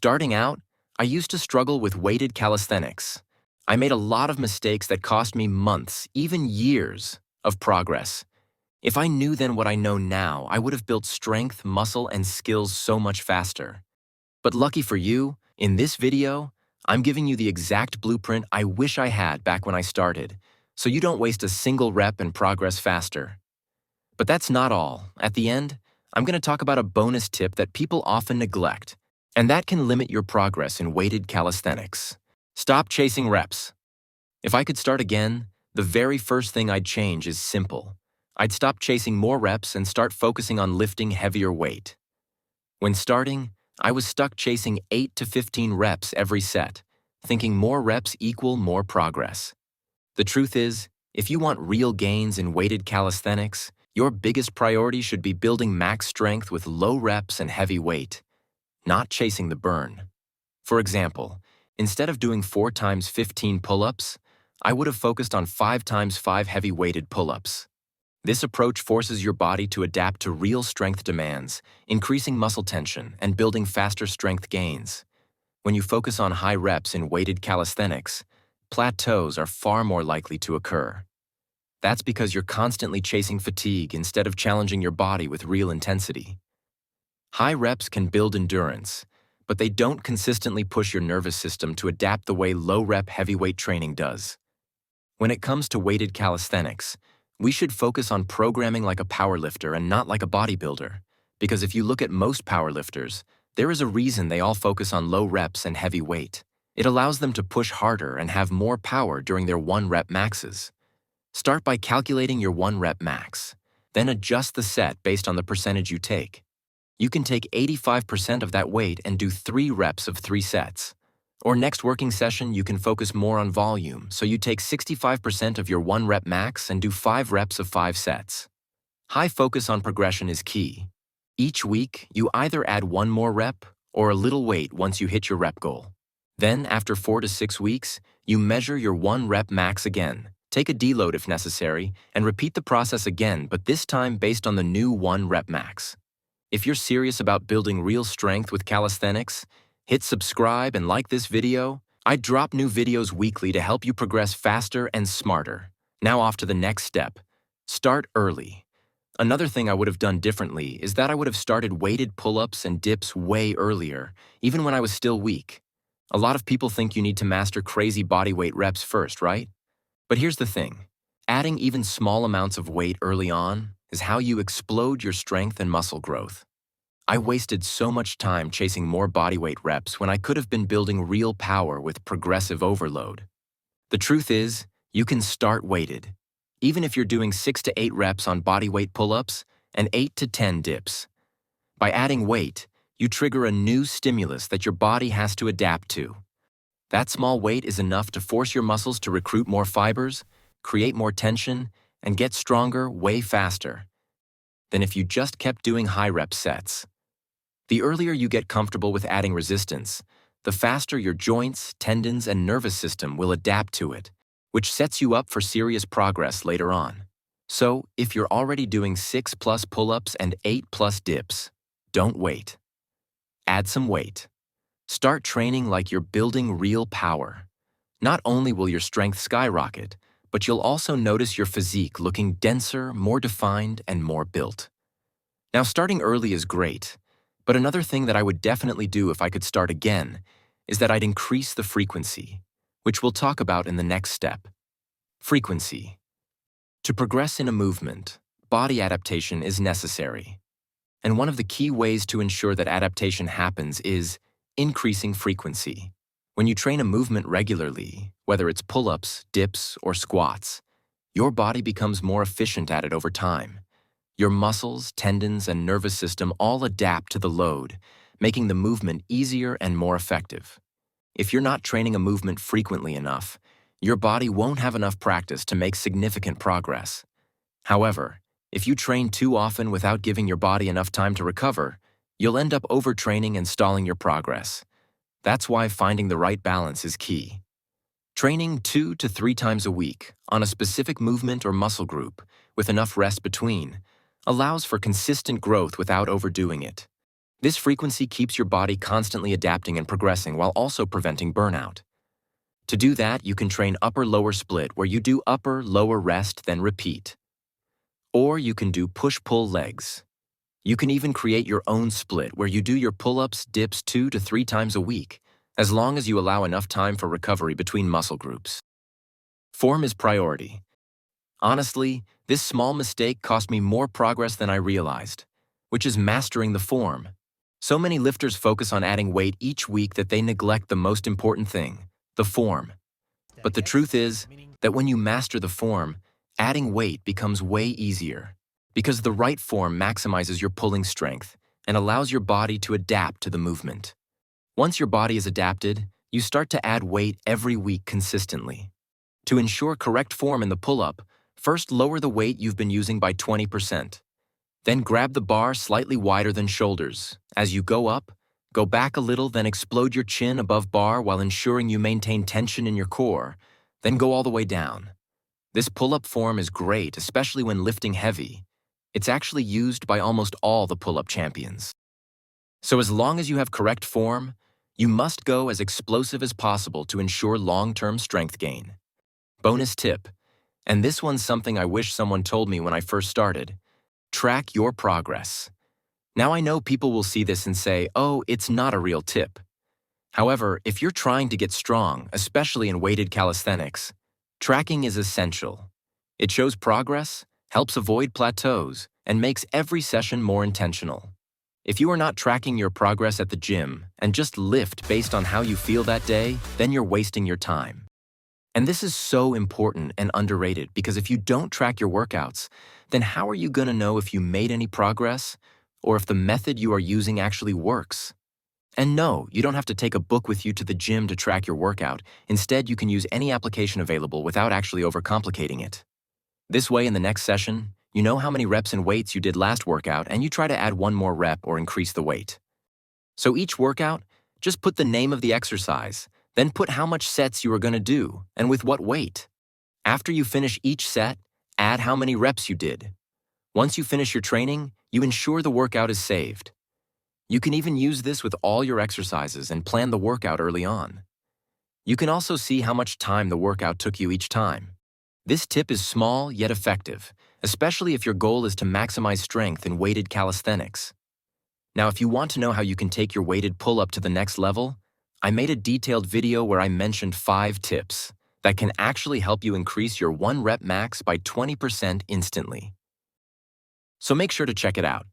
Starting out, I used to struggle with weighted calisthenics. I made a lot of mistakes that cost me months, even years, of progress. If I knew then what I know now, I would have built strength, muscle, and skills so much faster. But lucky for you, in this video, I'm giving you the exact blueprint I wish I had back when I started, so you don't waste a single rep and progress faster. But that's not all. At the end, I'm going to talk about a bonus tip that people often neglect, and that can limit your progress in weighted calisthenics. Stop chasing reps. If I could start again, the very first thing I'd change is simple. I'd stop chasing more reps and start focusing on lifting heavier weight. When starting, I was stuck chasing 8 to 15 reps every set, thinking more reps equal more progress. The truth is, if you want real gains in weighted calisthenics, your biggest priority should be building max strength with low reps and heavy weight, not chasing the burn. For example, instead of doing 4 times 15 pull-ups, I would have focused on 5 times 5 heavy-weighted pull-ups. This approach forces your body to adapt to real strength demands, increasing muscle tension and building faster strength gains. When you focus on high reps in weighted calisthenics, plateaus are far more likely to occur. That's because you're constantly chasing fatigue instead of challenging your body with real intensity. High reps can build endurance, but they don't consistently push your nervous system to adapt the way low-rep heavyweight training does. When it comes to weighted calisthenics, we should focus on programming like a powerlifter and not like a bodybuilder, because if you look at most powerlifters, there is a reason they all focus on low reps and heavy weight. It allows them to push harder and have more power during their 1-rep maxes. Start by calculating your 1-rep max, then adjust the set based on the percentage you take. You can take 85% of that weight and do 3 reps of 3 sets. Or next working session, you can focus more on volume, so you take 65% of your 1-rep max and do 5 reps of 5 sets. High focus on progression is key. Each week, you either add 1 more rep or a little weight once you hit your rep goal. Then, after 4 to 6 weeks, you measure your 1-rep max again. Take a deload if necessary, and repeat the process again, but this time based on the new 1-rep max. If you're serious about building real strength with calisthenics, hit subscribe and like this video. I drop new videos weekly to help you progress faster and smarter. Now off to the next step. Start early. Another thing I would have done differently is that I would have started weighted pull-ups and dips way earlier, even when I was still weak. A lot of people think you need to master crazy bodyweight reps first, right? But here's the thing. Adding even small amounts of weight early on is how you explode your strength and muscle growth. I wasted so much time chasing more bodyweight reps when I could have been building real power with progressive overload. The truth is, you can start weighted, even if you're doing 6 to 8 reps on bodyweight pull-ups and 8 to 10 dips. By adding weight, you trigger a new stimulus that your body has to adapt to. That small weight is enough to force your muscles to recruit more fibers, create more tension, and get stronger way faster than if you just kept doing high-rep sets. The earlier you get comfortable with adding resistance, the faster your joints, tendons, and nervous system will adapt to it, which sets you up for serious progress later on. So, if you're already doing 6+ pull-ups and 8+ dips, don't wait. Add some weight. Start training like you're building real power. Not only will your strength skyrocket, but you'll also notice your physique looking denser, more defined, and more built. Now, starting early is great, but another thing that I would definitely do if I could start again is that I'd increase the frequency, which we'll talk about in the next step. Frequency. To progress in a movement, body adaptation is necessary. And one of the key ways to ensure that adaptation happens is increasing frequency. When you train a movement regularly, whether it's pull-ups, dips, or squats, your body becomes more efficient at it over time. Your muscles, tendons, and nervous system all adapt to the load, making the movement easier and more effective. If you're not training a movement frequently enough, your body won't have enough practice to make significant progress. However, if you train too often without giving your body enough time to recover, you'll end up overtraining and stalling your progress. That's why finding the right balance is key. Training 2 to 3 times a week on a specific movement or muscle group with enough rest between allows for consistent growth without overdoing it. This frequency keeps your body constantly adapting and progressing while also preventing burnout. To do that, you can train upper-lower split where you do upper-lower rest then repeat. Or you can do push-pull legs. You can even create your own split where you do your pull-ups, dips 2 to 3 times a week, as long as you allow enough time for recovery between muscle groups. Form is priority. Honestly, this small mistake cost me more progress than I realized, which is mastering the form. So many lifters focus on adding weight each week that they neglect the most important thing, the form. But the truth is that when you master the form, adding weight becomes way easier, because the right form maximizes your pulling strength and allows your body to adapt to the movement. Once your body is adapted, you start to add weight every week consistently. To ensure correct form in the pull-up, first lower the weight you've been using by 20%. Then grab the bar slightly wider than shoulders. As you go up, go back a little, then explode your chin above bar while ensuring you maintain tension in your core, then go all the way down. This pull-up form is great, especially when lifting heavy. It's actually used by almost all the pull-up champions. So as long as you have correct form, you must go as explosive as possible to ensure long-term strength gain. Bonus tip, and this one's something I wish someone told me when I first started: track your progress. Now I know people will see this and say, oh, it's not a real tip. However, if you're trying to get strong, especially in weighted calisthenics, tracking is essential. It shows progress, helps avoid plateaus, and makes every session more intentional. If you are not tracking your progress at the gym and just lift based on how you feel that day, then you're wasting your time. And this is so important and underrated, because if you don't track your workouts, then how are you going to know if you made any progress or if the method you are using actually works? And no, you don't have to take a book with you to the gym to track your workout. Instead, you can use any application available without actually overcomplicating it. This way, in the next session, you know how many reps and weights you did last workout, and you try to add one more rep or increase the weight. So each workout, just put the name of the exercise, then put how much sets you are going to do and with what weight. After you finish each set, add how many reps you did. Once you finish your training, you ensure the workout is saved. You can even use this with all your exercises and plan the workout early on. You can also see how much time the workout took you each time. This tip is small yet effective, especially if your goal is to maximize strength in weighted calisthenics. Now, if you want to know how you can take your weighted pull-up to the next level, I made a detailed video where I mentioned 5 tips that can actually help you increase your 1 rep max by 20% instantly. So make sure to check it out.